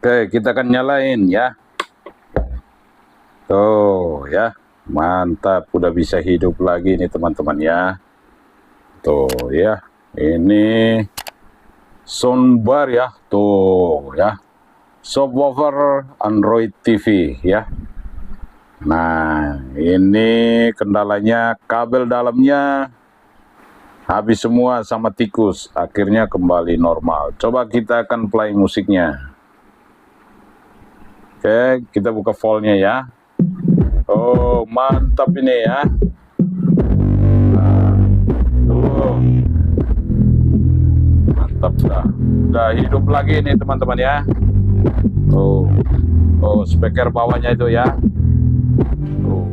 Oke, kita akan nyalain ya. Tuh ya, mantap, udah bisa hidup lagi nih teman-teman ya. Tuh ya, ini soundbar ya, tuh ya, subwoofer Android TV ya. Nah, ini kendalanya kabel dalamnya habis semua sama tikus, akhirnya kembali normal. Coba kita akan play musiknya. Oke, kita buka voltnya ya. Oh, mantap ini ya. Nah, tuh. Mantap dah. Udah hidup lagi nih teman-teman ya. Oh, oh, speaker bawahnya itu ya. Tuh.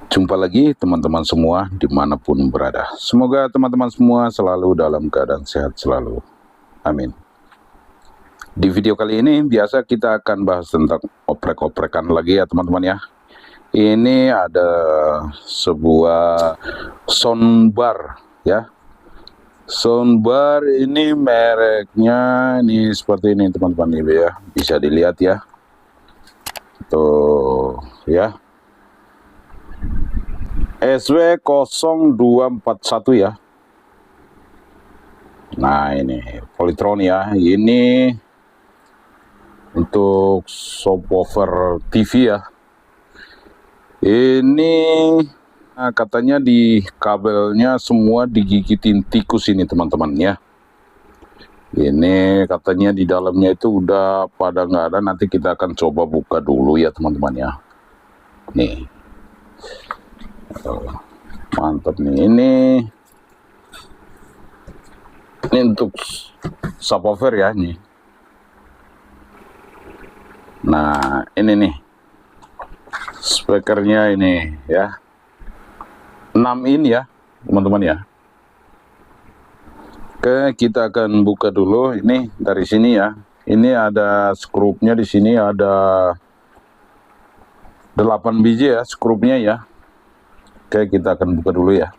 Jumpa lagi teman-teman semua dimanapun berada. Semoga teman-teman semua selalu dalam keadaan sehat selalu. Amin. Di video kali ini biasa kita akan bahas tentang oprek-oprekan lagi ya teman-teman ya. Ini ada sebuah soundbar ya. Soundbar ini mereknya ini seperti ini teman-teman ya. Bisa dilihat ya. Tuh ya. SW0241 ya. Nah ini Polytron ya. Ini untuk subwoofer TV ya. Ini katanya di kabelnya semua digigitin tikus ini teman-teman ya. Ini katanya di dalamnya itu udah pada nggak ada. Nanti kita akan coba buka dulu ya teman-teman ya. Nih. Mantap nih, ini untuk subwoofer ya ini. Nah ini nih speakernya ini ya, 6 in ya teman-teman ya. Oke, kita akan buka dulu ini dari sini ya. Ini ada skrupnya, di sini ada 8 biji ya skrupnya ya. Oke, kita akan buka dulu ya.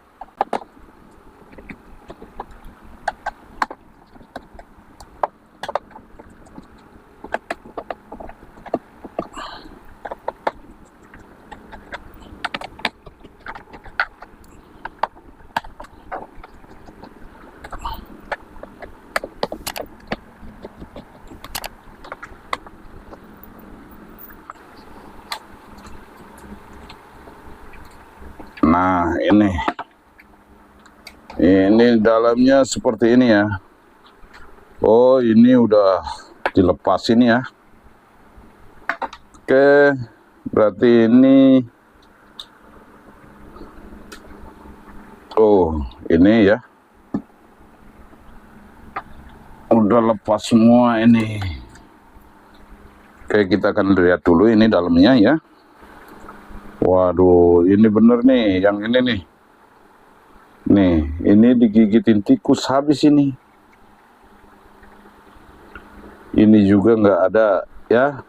Nah ini dalamnya seperti ini ya. Oh, ini udah dilepasin ya. Oke, berarti ini, oh ini ya udah lepas semua ini. Oke, kita akan lihat dulu ini dalamnya ya. Waduh, ini bener nih, yang ini nih. Nih, ini digigitin tikus habis ini. Ini juga nggak ada ya.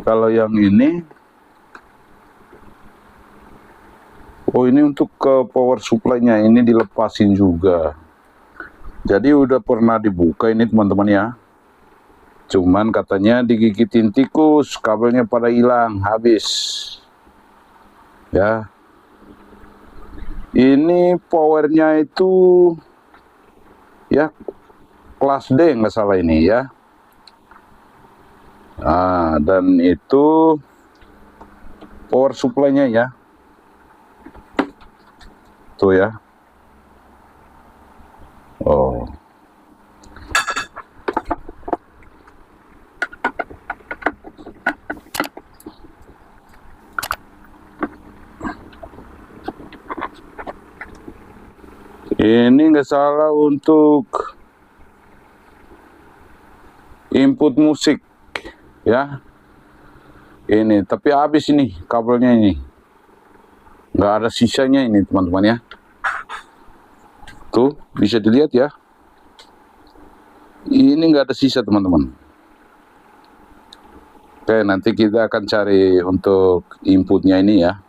Kalau yang ini, oh ini untuk ke power supply-nya, ini dilepasin juga. Jadi udah pernah dibuka ini teman-teman ya. Cuman katanya digigitin tikus, kabelnya pada hilang, habis. Ya. Ini powernya itu ya kelas D nggak salah ini ya. Nah, dan itu power supply-nya ya. Tuh ya. Oh. Ini nggak salah untuk input musik ya. Ini tapi habis ini kabelnya ini, nggak ada sisanya ini teman-teman ya. Tuh bisa dilihat ya, ini nggak ada sisa teman-teman. Oke, nanti kita akan cari untuk inputnya ini ya.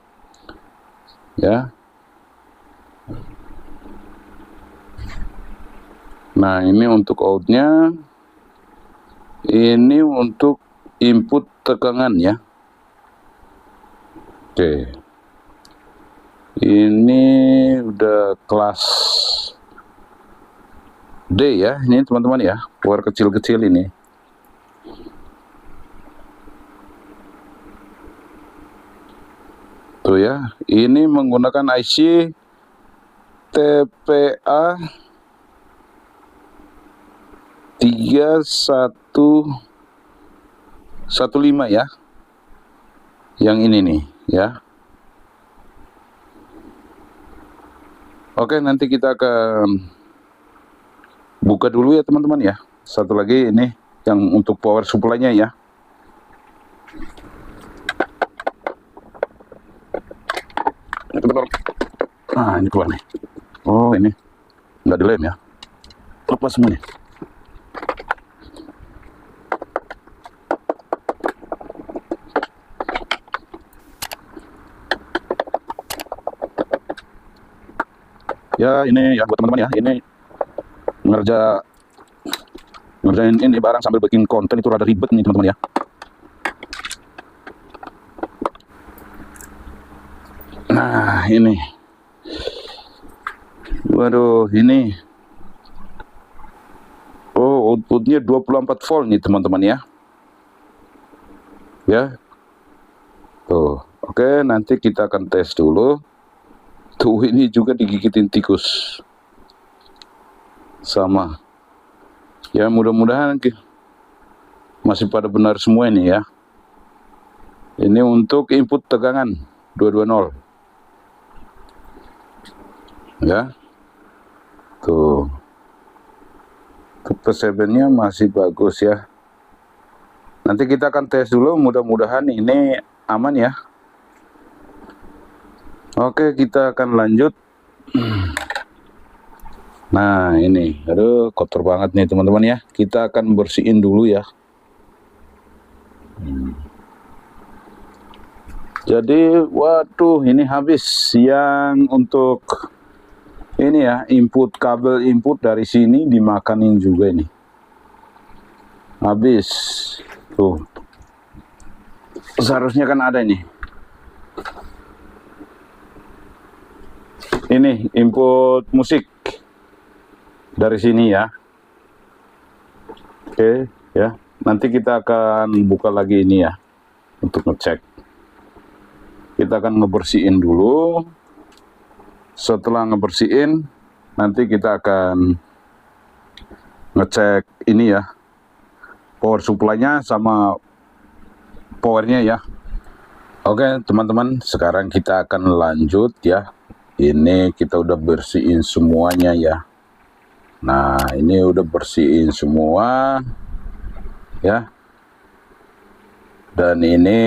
Nah, ini untuk outnya, ini untuk input tegangan ya. Oke, ini udah kelas D ya, ini teman-teman ya, power kecil-kecil ini. Tuh ya, ini menggunakan IC TPA 3115 ya. Yang ini nih ya. Oke, nanti kita akan buka dulu ya teman-teman ya. Satu lagi ini yang untuk power supply-nya ya. Nah, ini keluar nih. Oh, ini nggak dilem ya. Lepas semua nih. Ya, ini ya buat teman-teman ya. Ini ngerjain ini barang sambil bikin konten itu rada ribet nih teman-teman ya. Nah, ini. Waduh, ini. Oh, outputnya 24 volt nih teman-teman ya. Ya. Tuh, oke, nanti kita akan tes dulu. Tuh, ini juga digigitin tikus. Sama. Ya, mudah-mudahan masih pada benar semua ini ya. Ini untuk input tegangan 220. Ya. Tuh. Untuk P7-nya masih bagus ya. Nanti kita akan tes dulu, mudah-mudahan ini aman ya. Oke, kita akan lanjut. Nah, ini, aduh kotor banget nih teman-teman ya. Kita akan bersihin dulu ya. Jadi, waduh, ini habis yang untuk ini ya, input kabel input dari sini dimakanin juga ini. Habis. Tuh. Seharusnya kan ada ini. Ini input musik dari sini ya. Oke ya, nanti kita akan buka lagi ini ya untuk ngecek. Kita akan ngebersihin dulu. Setelah ngebersihin, nanti kita akan ngecek ini ya, power supply-nya sama powernya ya. Oke teman-teman, sekarang kita akan lanjut ya. Ini kita udah bersihin semuanya ya. Nah, ini udah bersihin semua ya. Dan ini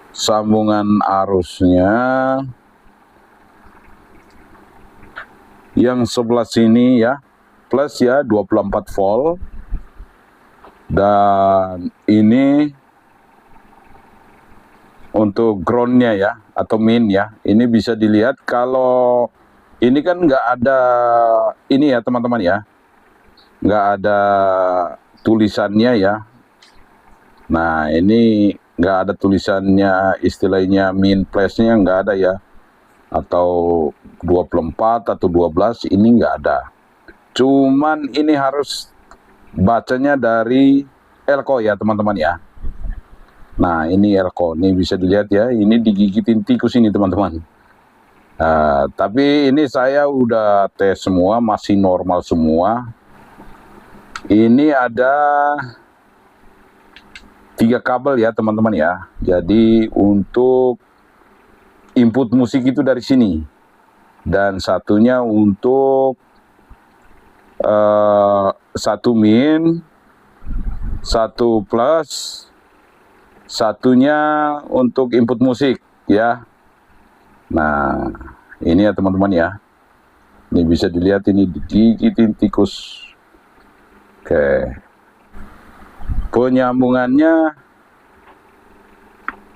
sambungan arusnya yang sebelah sini ya, plus ya 24 volt. Dan ini untuk groundnya ya, atau min ya, ini bisa dilihat kalau ini kan nggak ada ini ya teman-teman ya, nggak ada tulisannya ya. Nah, ini nggak ada tulisannya, istilahnya min plus-nya nggak ada ya, atau 24 atau 12, ini nggak ada. Cuman ini harus bacanya dari elko ya teman-teman ya. Nah, ini elko, ini bisa dilihat ya, ini digigitin tikus ini teman-teman. Tapi ini saya udah tes semua, masih normal semua. Ini ada 3 kabel ya teman-teman ya. Jadi untuk input musik itu dari sini. Dan satunya untuk 1 min, 1 plus, satunya untuk input musik ya. Nah, ini ya teman-teman ya. Ini bisa dilihat, ini digigitin tikus. Oke. Penyambungannya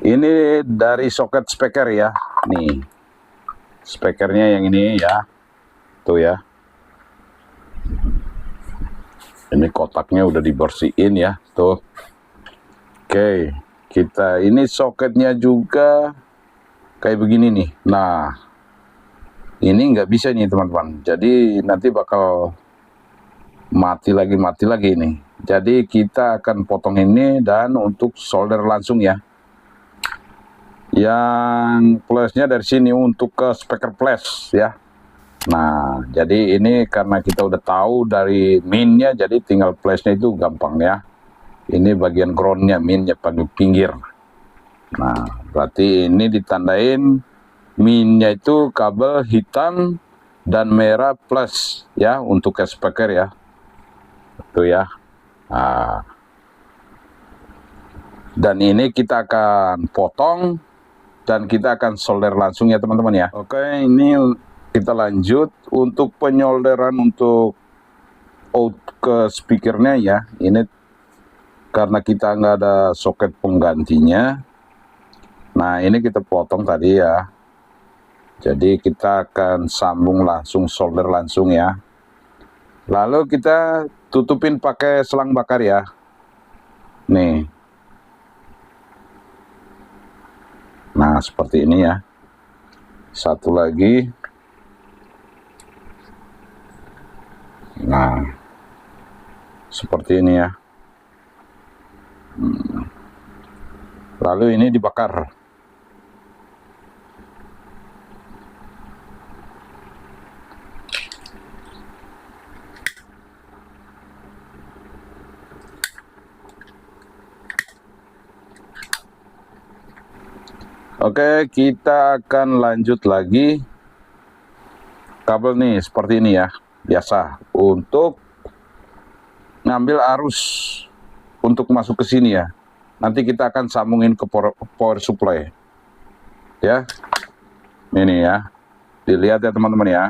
ini dari soket speaker ya. Nih, speakernya yang ini ya. Tuh ya. Ini kotaknya udah dibersihin ya. Tuh. Oke, kita ini soketnya juga kayak begini nih. Nah, ini nggak bisa nih teman-teman. Jadi nanti bakal mati lagi nih. Jadi kita akan potong ini dan untuk solder langsung ya. Yang plusnya dari sini untuk ke speaker plus ya. Nah, jadi ini karena kita udah tahu dari minnya, jadi tinggal plusnya itu gampang ya. Ini bagian groundnya, minnya paling pinggir. Nah, berarti ini ditandain minnya itu kabel hitam dan merah plus ya untuk ke speaker ya. Itu ya. Nah, dan ini kita akan potong dan kita akan solder langsung ya teman-teman ya. Oke, ini kita lanjut untuk penyolderan untuk out ke speakernya ya. Ini karena kita nggak ada soket penggantinya. Nah, ini kita potong tadi ya. Jadi kita akan sambung langsung, solder langsung ya. Lalu kita tutupin pakai selang bakar ya. Nih. Nah, seperti ini ya. Satu lagi. Nah, seperti ini ya. Lalu ini dibakar. Oke, kita akan lanjut lagi. Kabel nih seperti ini ya, biasa untuk ngambil arus untuk masuk ke sini ya. Nanti kita akan sambungin ke power supply ya. Ini ya, dilihat ya teman-teman ya.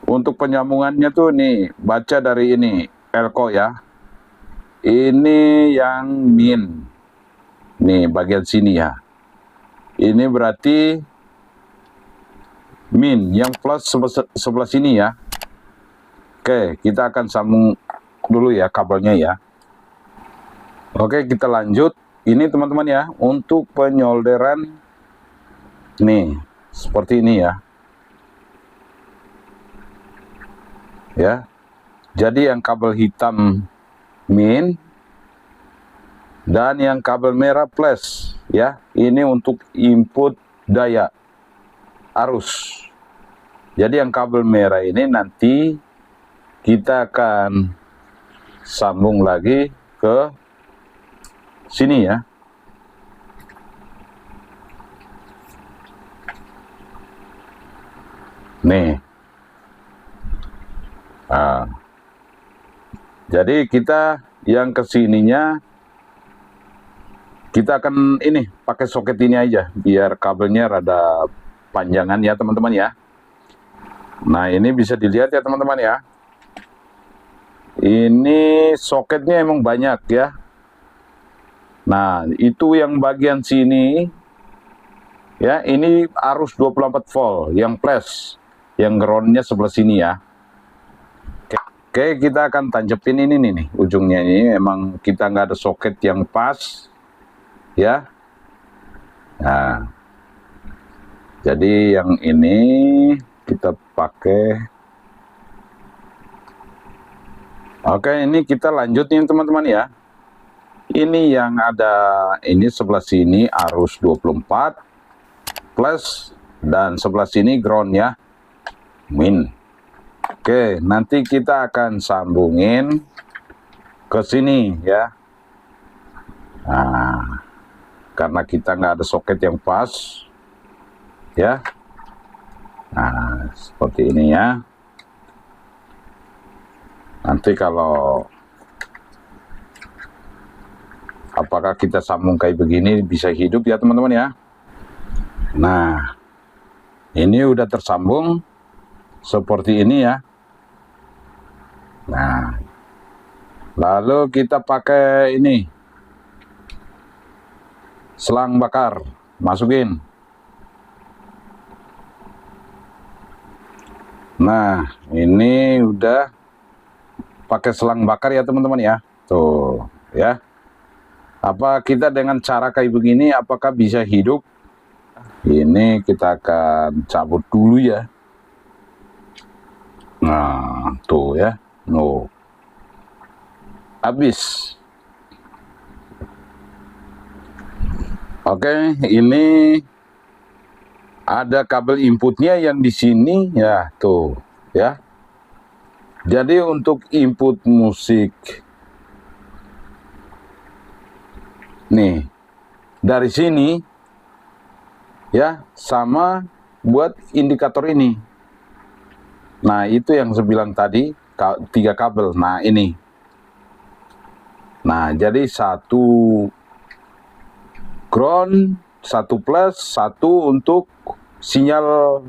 Untuk penyambungannya tuh nih, baca dari ini elko ya. Ini yang min, nih bagian sini ya. Ini berarti min, yang plus sebelah sini ya. Oke, kita akan sambung dulu ya kabelnya ya. Oke, kita lanjut. Ini teman-teman ya, untuk penyolderan nih, seperti ini ya. Ya. Jadi yang kabel hitam min dan yang kabel merah plus ya. Ini untuk input daya arus. Jadi yang kabel merah ini nanti kita akan sambung lagi ke sini ya. Nih. Nah. Jadi kita yang kesininya kita akan ini pakai soket ini aja biar kabelnya rada panjangan ya teman-teman ya. Nah, ini bisa dilihat ya teman-teman ya. Ini soketnya emang banyak ya. Nah, itu yang bagian sini ya, ini arus 24 volt yang plus, yang groundnya sebelah sini ya. Oke, kita akan tancapin ini nih ujungnya ini. Emang kita nggak ada soket yang pas ya. Nah, jadi yang ini kita pakai. Oke, ini kita lanjut nih teman-teman ya. Ini yang ada ini sebelah sini arus 24 plus dan sebelah sini ground ya, min. Oke, nanti kita akan sambungin ke sini ya. Nah, karena kita nggak ada soket yang pas ya. Nah, seperti ini ya. Nanti kalau apakah kita sambung kayak begini bisa hidup ya teman-teman ya. Nah, ini udah tersambung seperti ini ya. Nah, Lalu kita pakai ini, selang bakar, masukin. Nah, ini udah pakai selang bakar ya teman-teman ya. Tuh, ya. Apa kita dengan cara kayak begini apakah bisa hidup? Ini kita akan cabut dulu ya. Nah, tuh ya. No. Habis. Oke, ini ada kabel inputnya yang di sini ya, tuh ya. Jadi untuk input musik nih dari sini ya, sama buat indikator ini. Nah, itu yang saya bilang tadi, 3 kabel. Nah, ini. Nah, jadi 1 ground, 1 plus, 1 untuk sinyal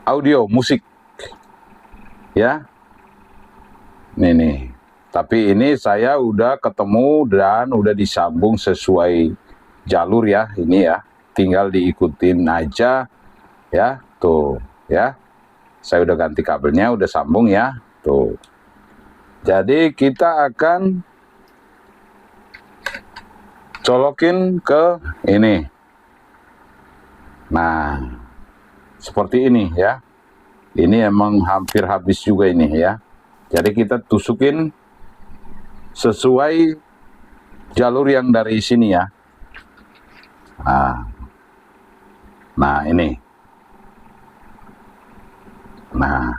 audio musik. Ya. Nih. Tapi ini saya udah ketemu dan udah disambung sesuai jalur ya, ini ya. Tinggal diikutin aja ya. Tuh, ya. Saya udah ganti kabelnya, udah sambung ya. Tuh. Jadi kita akan colokin ke ini. Nah, seperti ini ya. Ini emang hampir habis juga ini ya. Jadi kita tusukin sesuai jalur yang dari sini ya. Nah ini. Nah,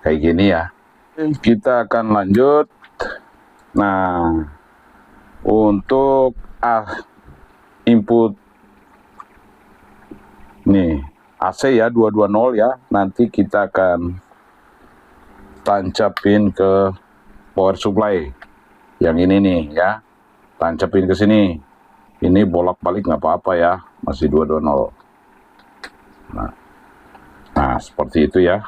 kayak gini ya. Kita akan lanjut. Nah, untuk input nih AC ya 220 ya. Nanti kita akan tancapin ke power supply yang ini nih ya. Tancapin ke sini. Ini bolak-balik nggak apa-apa ya. Masih 220. Nah, seperti itu ya.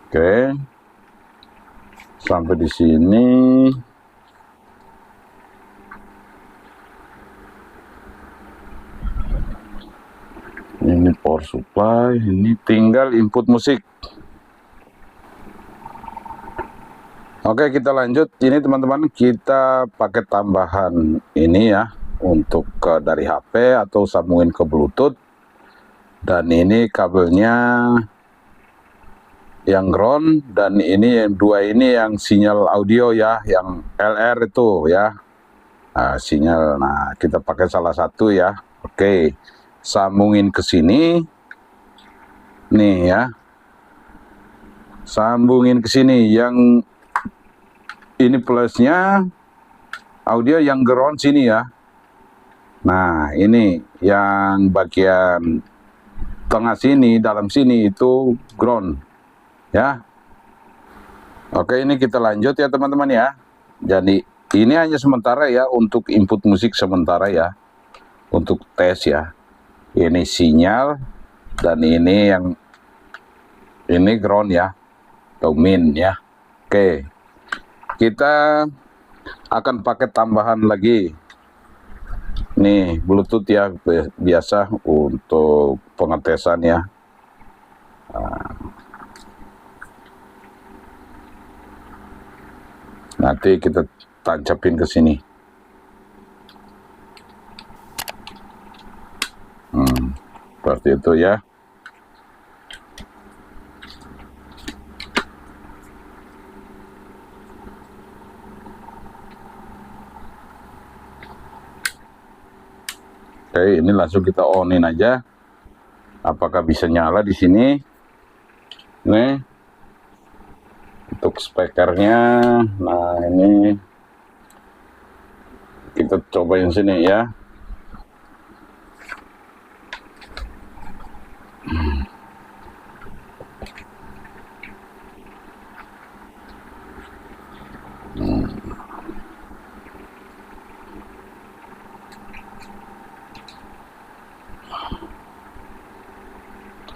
Oke. Sampai di sini. Ini power supply, ini tinggal input musik. Oke, kita lanjut. Ini teman-teman, kita pakai tambahan ini ya untuk dari HP atau sambungin ke Bluetooth. Dan ini kabelnya yang ground, dan ini yang 2 ini yang sinyal audio ya, yang LR itu ya. Nah, sinyal. Nah, kita pakai salah satu ya. Oke. Sambungin ke sini. Nih ya. Sambungin ke sini yang ini plusnya, audio yang ground sini ya. Nah, ini yang bagian tengah sini, dalam sini itu ground ya. Oke, ini kita lanjut ya teman-teman ya. Jadi ini hanya sementara ya, untuk input musik sementara ya, untuk tes ya. Ini sinyal, dan ini yang ini ground ya, atau min ya. Oke, kita akan pakai tambahan lagi nih Bluetooth ya, biasa untuk pengetesan ya. Nanti kita tancapin ke sini. Seperti itu ya. Oke, ini langsung kita onin aja. Apakah bisa nyala di sini? Nih, untuk speakernya. Nah, ini kita cobain sini ya.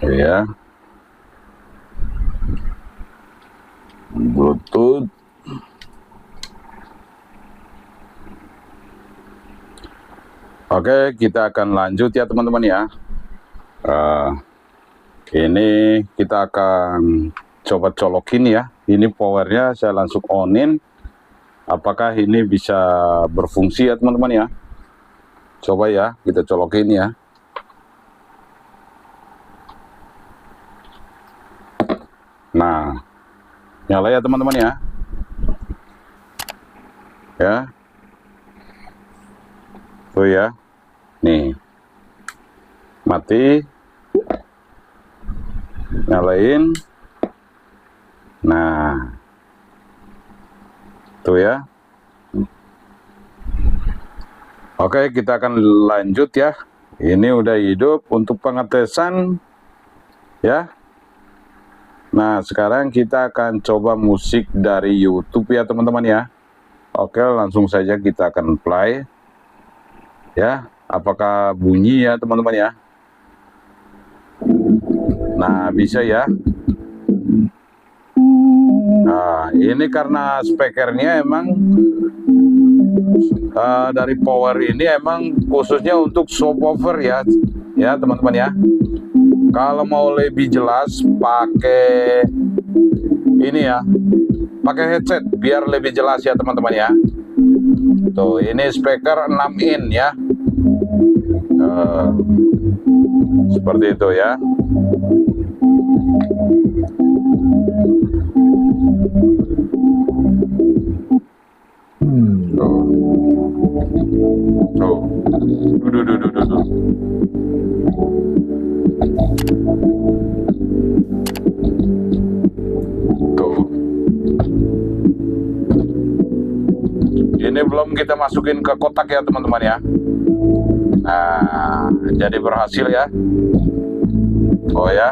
Ya, Oke, kita akan lanjut ya teman-teman ya. Ini kita akan coba colokin ya. Ini powernya saya langsung onin. Apakah ini bisa berfungsi ya teman-teman ya? Coba ya, kita colokin ya. Nah, nyala ya teman-teman ya. Ya. Tuh ya. Nih. Mati. Nyalain. Nah. Tuh ya. Oke, kita akan lanjut ya. Ini udah hidup untuk pengetesan ya. Nah, sekarang kita akan coba musik dari YouTube ya teman-teman ya. Oke, langsung saja kita akan play ya. Apakah bunyi ya teman-teman ya? Nah, bisa ya. Nah, ini karena speakernya emang dari power ini emang khususnya untuk subwoofer ya, ya teman-teman ya. Kalau mau lebih jelas pakai ini ya, pakai headset biar lebih jelas ya teman-teman ya. Tuh, ini speaker 6 in ya. Seperti itu ya. Tuh. Duh. Tuh. Ini belum kita masukin ke kotak ya teman-teman ya. Nah, jadi berhasil ya. Oh ya.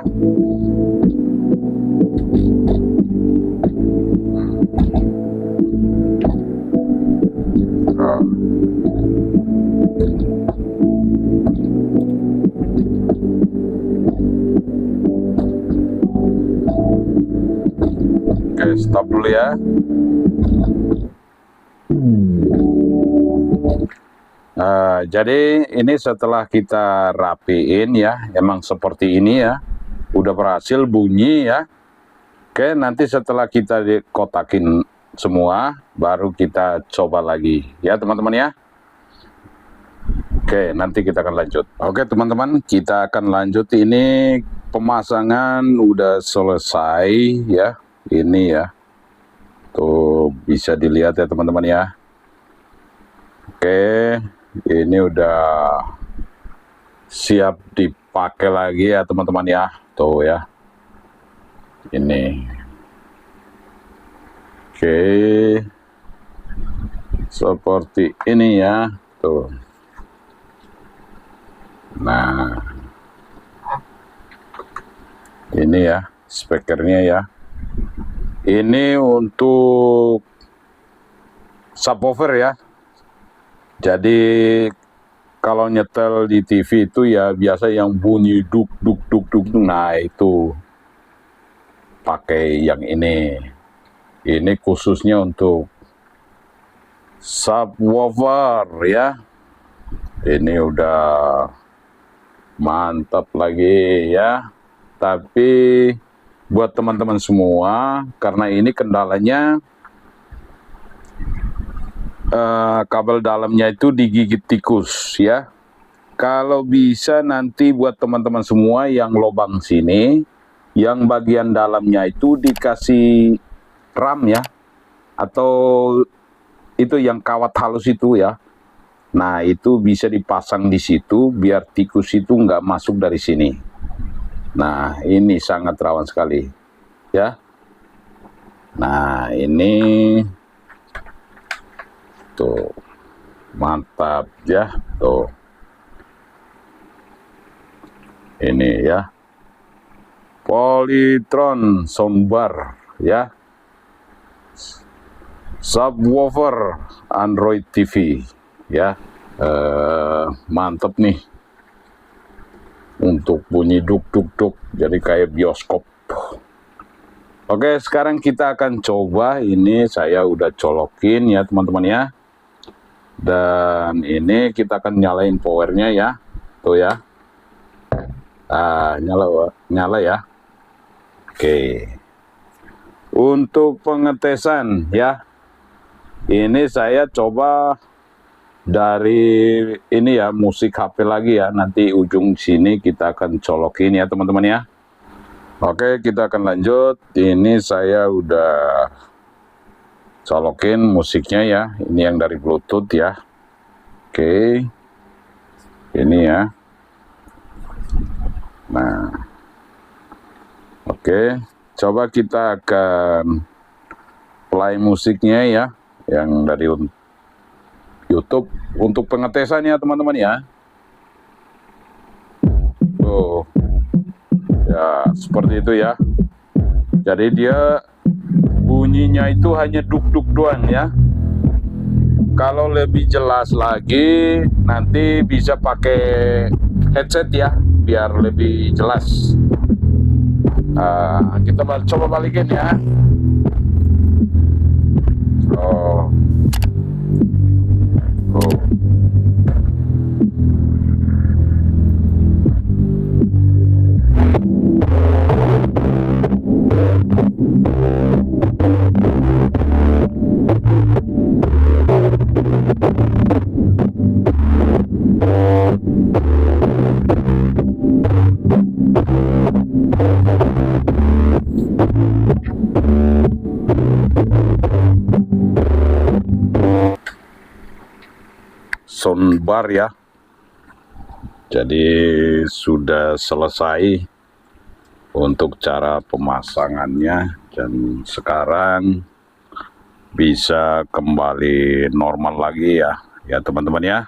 Oke, stop dulu ya. Jadi ini setelah kita rapiin ya, emang seperti ini ya, udah berhasil bunyi ya. Oke, nanti setelah kita dikotakin semua, baru kita coba lagi ya teman-teman ya. Oke, nanti kita akan lanjut. Oke teman-teman, kita akan lanjut. Ini pemasangan udah selesai ya, ini ya. Tuh bisa dilihat ya teman-teman ya. Oke, ini udah siap dipakai lagi ya teman-teman ya. Tuh ya. Ini. Oke. Seperti ini ya. Tuh. Nah. Ini ya speakernya ya. Ini untuk subwoofer ya. Jadi kalau nyetel di TV itu ya biasa yang bunyi duk. Nah itu pakai yang ini. Ini khususnya untuk subwoofer ya. Ini udah mantap lagi ya. Tapi buat teman-teman semua, karena ini kendalanya kabel dalamnya itu digigit tikus ya. Kalau bisa nanti buat teman-teman semua yang lubang sini, yang bagian dalamnya itu dikasih ram ya, atau itu yang kawat halus itu ya. Nah itu bisa dipasang di situ biar tikus itu nggak masuk dari sini. Nah ini sangat rawan sekali ya. Nah ini tuh mantap ya. Tuh ini ya, Polytron soundbar ya, subwoofer Android TV ya. Mantep nih untuk bunyi duk, jadi kayak bioskop. Oke, sekarang kita akan coba. Ini saya udah colokin ya teman-teman ya. Dan ini kita akan nyalain powernya ya, tuh ya. Nyala ya. Oke. Untuk pengetesan ya, ini saya coba dari ini ya, musik HP lagi ya. Nanti ujung sini kita akan colokin ya teman-teman ya. Oke, kita akan lanjut. Ini saya udah colokin musiknya ya. Ini yang dari Bluetooth ya. Oke, ini ya. Nah, oke, coba kita akan play musiknya ya, yang dari YouTube untuk pengetesannya teman-teman ya. Tuh, ya seperti itu ya. Jadi dia bunyinya itu hanya duk-duk doang ya. Kalau lebih jelas lagi nanti bisa pakai headset ya, biar lebih jelas. Kita coba balikin ya. Oh. Soundbar ya. Jadi sudah selesai untuk cara pemasangannya, dan sekarang bisa kembali normal lagi ya teman-teman ya.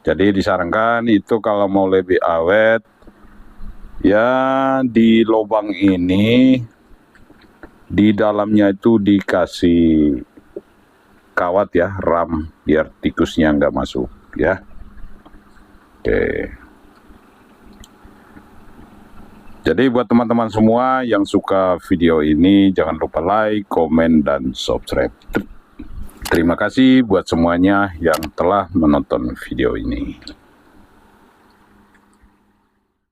Jadi disarankan itu kalau mau lebih awet ya, di lubang ini di dalamnya itu dikasih kawat ya, ram, biar tikusnya nggak masuk ya. Oke. Jadi buat teman-teman semua yang suka video ini, jangan lupa like, komen, dan subscribe. Terima kasih buat semuanya yang telah menonton video ini.